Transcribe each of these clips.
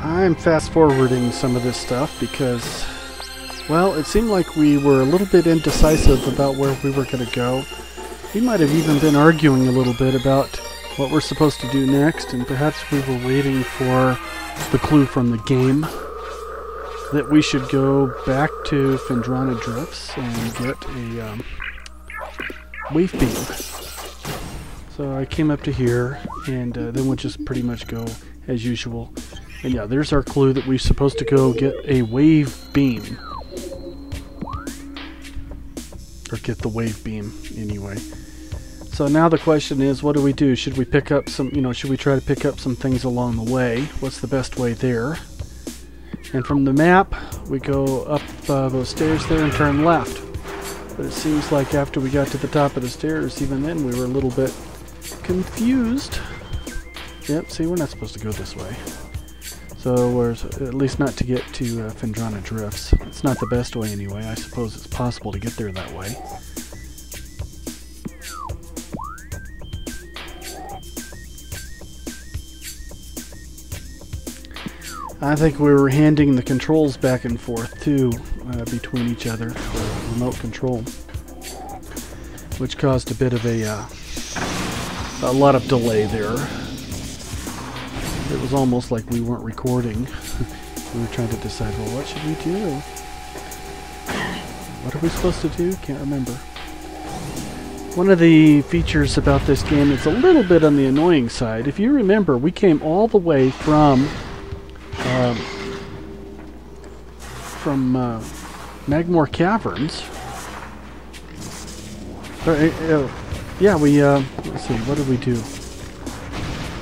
I'm fast forwarding some of this stuff because, well, it seemed like we were a little bit indecisive about where we were going to go. We might have even been arguing a little bit about what we're supposed to do next, and perhaps we were waiting for the clue from the game that we should go back to Phendrana Drifts and get a wave beam. So I came up to here, and then we'll just pretty much go as usual. And yeah, there's our clue that we're supposed to go get a wave beam. Or get the wave beam, anyway. So now the question is, what do we do? Should we pick up some, should we try to pick up some things along the way? What's the best way there? And from the map, we go up those stairs there and turn left. But it seems like after we got to the top of the stairs, even then we were a little bit confused. Yep, see, we're not supposed to go this way. So we're at least not to get to Phendrana Drifts. It's not the best way anyway. I suppose it's possible to get there that way. I think we were handing the controls back and forth too, between each other for remote control, which caused a bit of a lot of delay there. It was almost like we weren't recording. We were trying to decide, well, what should we do? What are we supposed to do? Can't remember. One of the features about this game is a little bit on the annoying side. If you remember, we came all the way from Magmore Caverns. Yeah, let's see, what did we do?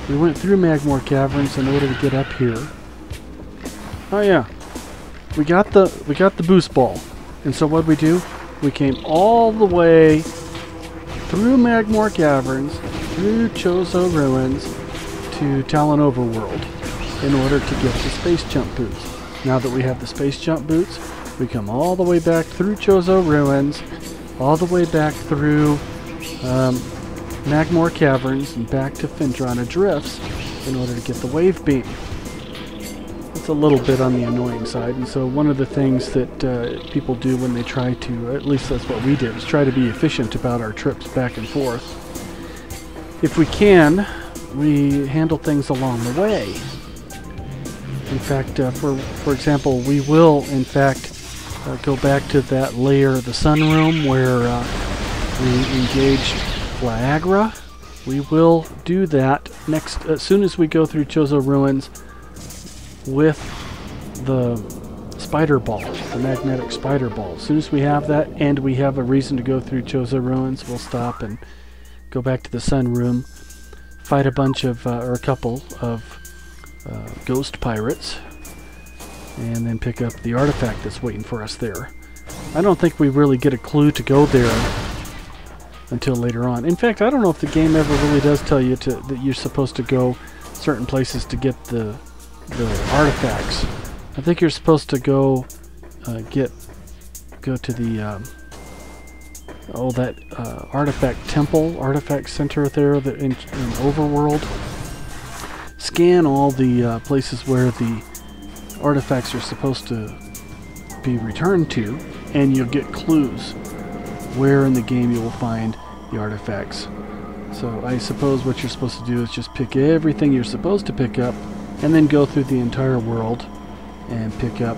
We went through Magmore Caverns in order to get up here. Oh yeah, we got the boost ball, and so what did we do? We came all the way through Magmore Caverns, through Chozo Ruins, to Talon Overworld, in order to get the space jump boots. Now that we have the space jump boots, we come all the way back through Chozo Ruins, all the way back through Magmore Caverns, and back to Phendrana Drifts in order to get the wave beam. It's a little bit on the annoying side, and so one of the things that people do when they try to, at least that's what we did, is try to be efficient about our trips back and forth. If we can, we handle things along the way. In fact, for example, we will, in fact, go back to that layer, the sun room, where we engaged Viagra. We will do that next, as soon as we go through Chozo Ruins with the spider ball, the magnetic spider ball. As soon as we have that, and we have a reason to go through Chozo Ruins, we'll stop and go back to the sun room, fight a bunch of, or a couple of ghost pirates, and then pick up the artifact that's waiting for us there. I don't think we really get a clue to go there until later on. In fact, I don't know if the game ever really does tell you that you're supposed to go certain places to get the artifacts. I think you're supposed to go to the that artifact temple, artifact center there in Overworld. Scan all the places where the artifacts are supposed to be returned to, and you'll get clues where in the game you will find the artifacts. So I suppose what you're supposed to do is just pick everything you're supposed to pick up, and then go through the entire world and pick up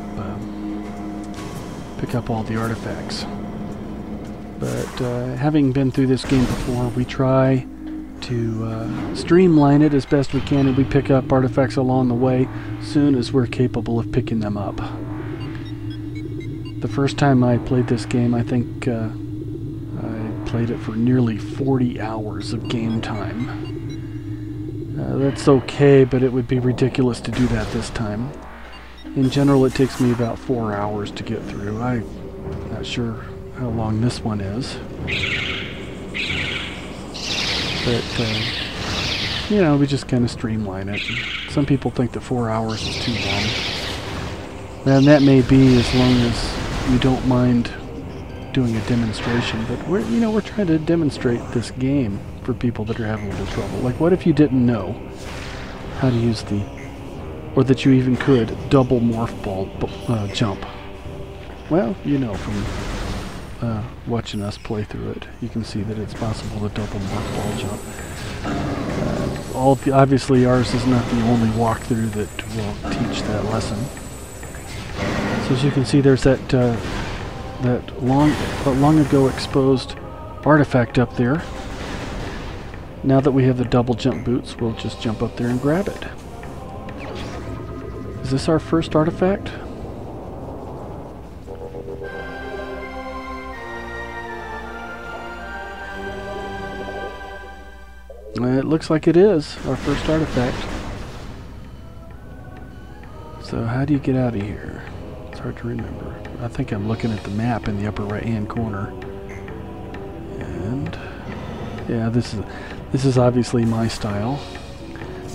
all the artifacts. But having been through this game before, we try to streamline it as best we can, and we pick up artifacts along the way soon as we're capable of picking them up. The first time I played this game, I think I played it for nearly 40 hours of game time. That's okay, but it would be ridiculous to do that this time. In general, it takes me about 4 hours to get through. I'm not sure how long this one is. But, we just kind of streamline it. Some people think that 4 hours is too long. And that may be as long as you don't mind doing a demonstration. But we're trying to demonstrate this game for people that are having a little trouble. Like, what if you didn't know how to use the or that you even could double morph ball jump. Well, you know, from watching us play through it, you can see that it's possible to double morph ball jump. Obviously ours is not the only walkthrough that will teach that lesson. So as you can see, there's that long ago exposed artifact up there. Now that we have the double jump boots, we'll just jump up there and grab it. Is this our first artifact? It looks like it is our first artifact. So how do you get out of here? It's hard to remember. I think I'm looking at the map in the upper right hand corner. And yeah, this is obviously my style.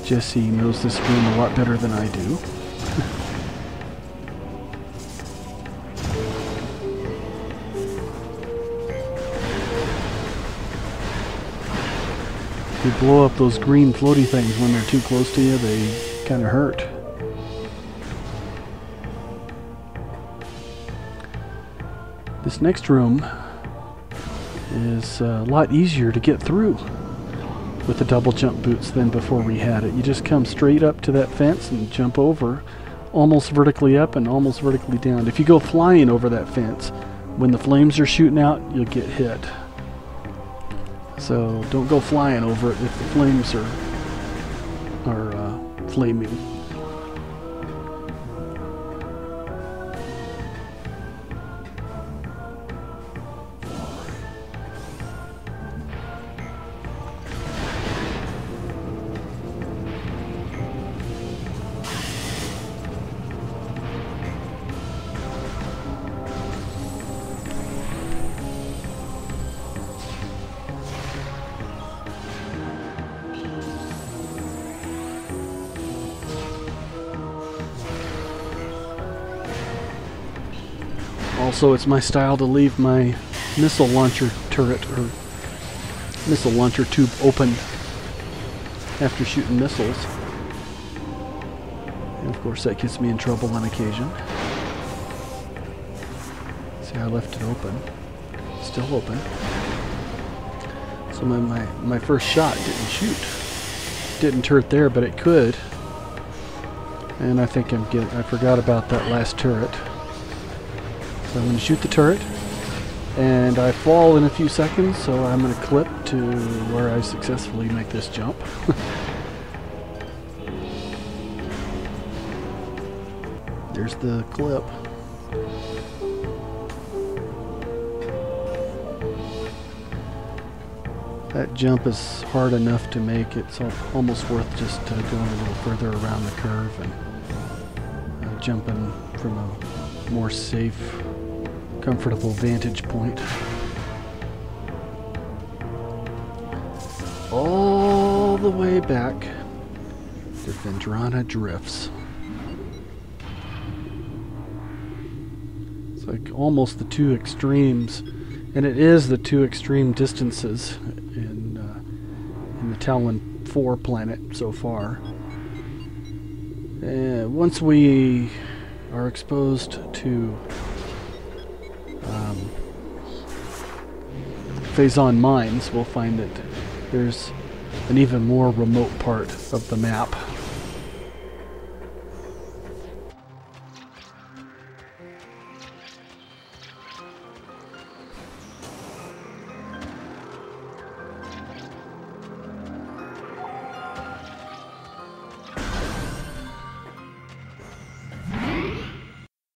Jesse knows this game a lot better than I do. You blow up those green floaty things when they're too close to you, they kind of hurt. This next room is a lot easier to get through with the double jump boots than before we had it. You just come straight up to that fence and jump over, almost vertically up and almost vertically down. If you go flying over that fence, when the flames are shooting out, you'll get hit. So don't go flying over it if the flames are flaming. Also, it's my style to leave my missile launcher turret or missile launcher tube open after shooting missiles. And of course that gets me in trouble on occasion. See, I left it open. Still open. So my first shot didn't shoot. Didn't turret there, but it could. And I think I forgot about that last turret. So I'm going to shoot the turret, and I fall in a few seconds, so I'm going to clip to where I successfully make this jump. There's the clip. That jump is hard enough to make. It's almost worth just going a little further around the curve and jumping from a more safe, comfortable vantage point. All the way back to Phendrana Drifts. It's like almost the two extremes, and it is the two extreme distances in the Talon 4 planet so far. Once we are exposed to Phazon mines, we'll find that there's an even more remote part of the map